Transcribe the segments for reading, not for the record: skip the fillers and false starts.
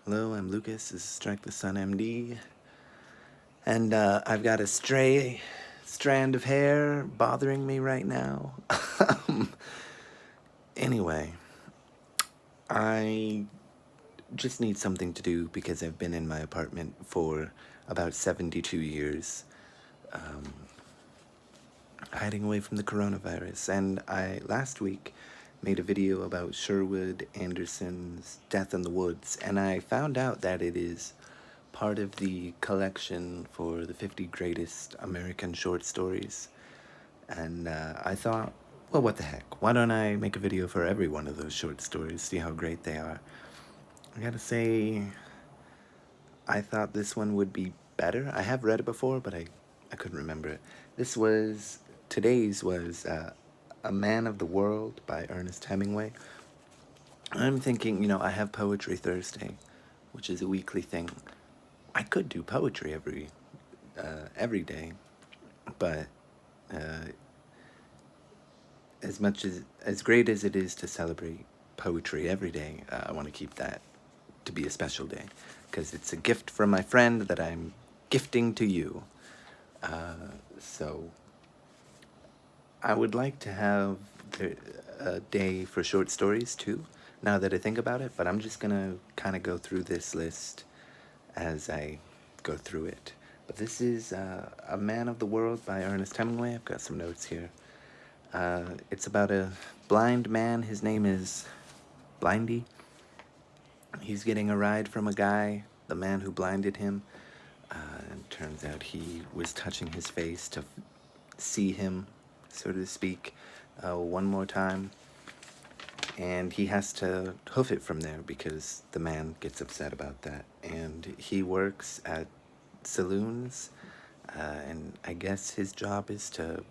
Hello, I'm Lucas. This is Strike the Sun MD. And I've got a stray strand of hair bothering me right now. Anyway, I just need something to do because I've been in my apartment for about 72 years, hiding away from the coronavirus. And I, last week, made a video about Sherwood Anderson's Death in the Woods, and I found out that it is part of the collection for the 50 greatest American short stories. And I thought, well, what the heck? Why don't I make a video for every one of those short stories, see how great they are? I gotta say, I thought this one would be better. I have read it before, but I couldn't remember it. Today's was A Man of the World by Ernest Hemingway. I'm thinking, I have Poetry Thursday, which is a weekly thing. I could do poetry every day, but as great as it is to celebrate poetry every day, I want to keep that to be a special day because it's a gift from my friend that I'm gifting to you. So I would like to have a day for short stories too, now that I think about it, but I'm just gonna kind of go through this list as I go through it. But this is A Man of the World by Ernest Hemingway. I've got some notes here. It's about a blind man. His name is Blindy. He's getting a ride from a guy, the man who blinded him. And turns out he was touching his face to see him, so to speak, one more time. And he has to hoof it from there because the man gets upset about that. And he works at saloons, and I guess his job is to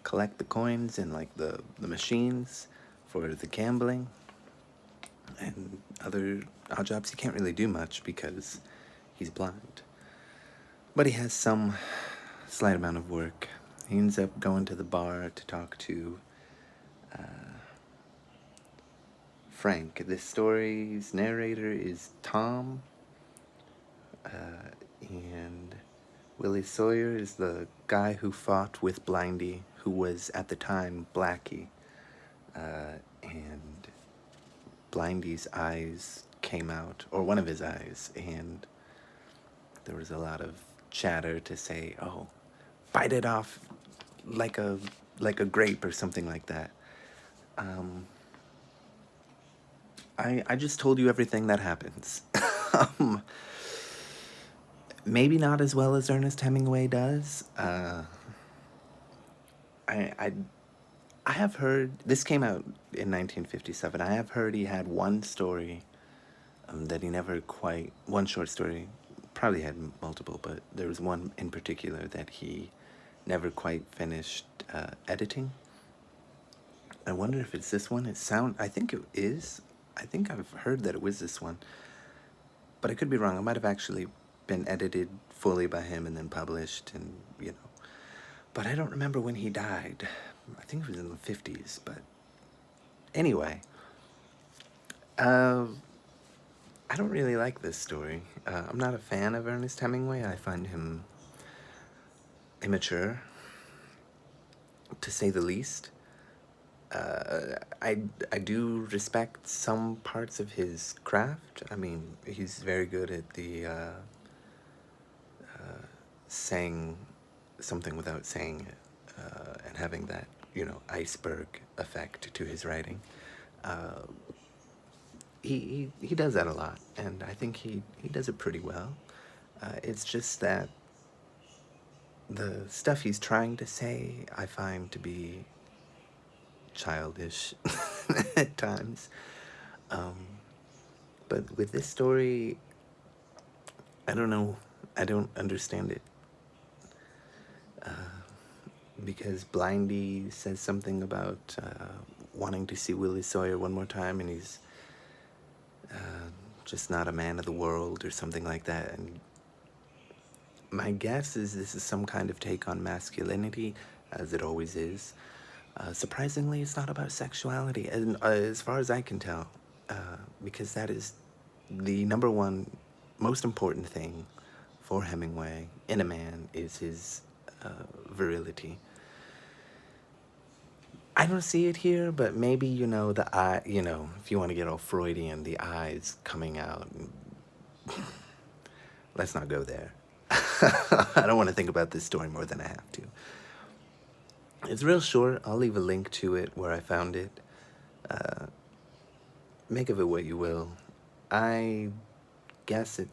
collect the coins and like the machines for the gambling and other odd jobs. He can't really do much because he's blind, but he has some slight amount of work. He ends up going to the bar to talk to Frank. This story's narrator is Tom, and Willie Sawyer is the guy who fought with Blindy, who was at the time Blackie. And Blindy's eyes came out, or one of his eyes, and there was a lot of chatter to say, "Oh, bite it off like a grape" or something like that. I just told you everything that happens. um, Maybe not as well as Ernest Hemingway does. I, I I have heard this came out in 1957. I have heard he had one story that he never quite one short story, probably had multiple, but there was one in particular that he never quite finished editing. I wonder if it's this one. I think it is. I think I've heard that it was this one, but I could be wrong. It might have actually been edited fully by him and then published, and But I don't remember when he died. I think it was in the 50s, but anyway. Uh, I don't really like this story. I'm not a fan of Ernest Hemingway. I find him immature, to say the least. I do respect some parts of his craft. I mean, he's very good at the saying something without saying it, and having that, iceberg effect to his writing. He does that a lot, and I think he does it pretty well. It's just that the stuff he's trying to say, I find to be childish at times. But with this story, I don't know. I don't understand it. Because Blindy says something about wanting to see Willie Sawyer one more time, and he's just not a man of the world or something like that. And my guess is this is some kind of take on masculinity, as it always is. Surprisingly, it's not about sexuality, and as far as I can tell, because that is the number one most important thing for Hemingway in a man is his virility. I don't see it here, but maybe, the eye, if you want to get all Freudian, the eyes coming out. Let's not go there. I don't want to think about this story more than I have to. It's real short. I'll leave a link to it where I found it. Make of it what you will. I guess it,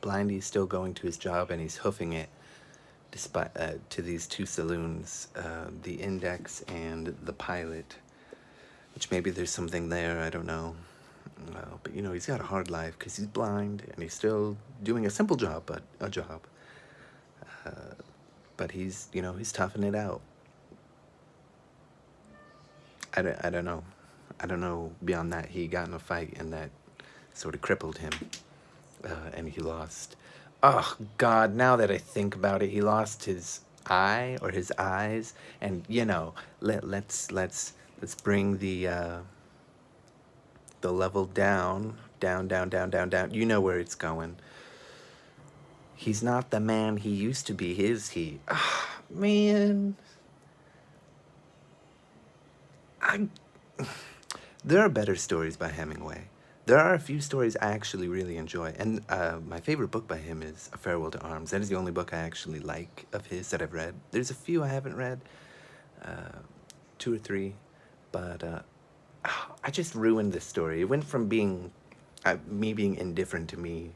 Blindy's still going to his job and he's hoofing it despite to these two saloons, the Index and the Pilot, which maybe there's something there, I don't know. But he's got a hard life because he's blind and he's still doing a simple job, but a job. But he's toughing it out. I don't know. I don't know beyond that. He got in a fight and that sort of crippled him, and he lost. Oh God! Now that I think about it, he lost his eye or his eyes, and let's bring the level down, down, down, down, down, down. You know where it's going. He's not the man he used to be, is he? Ah, man. There are better stories by Hemingway. There are a few stories I actually really enjoy. And my favorite book by him is A Farewell to Arms. That is the only book I actually like of his that I've read. There's a few I haven't read, 2 or 3. But I just ruined this story. It went from being me being indifferent to me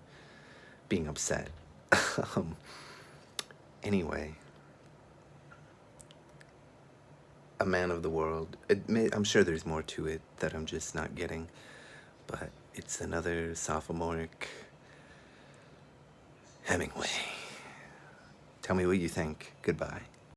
being upset. Anyway. A man of the world. I'm sure there's more to it that I'm just not getting, but it's another sophomoric Hemingway. Tell me what you think. Goodbye.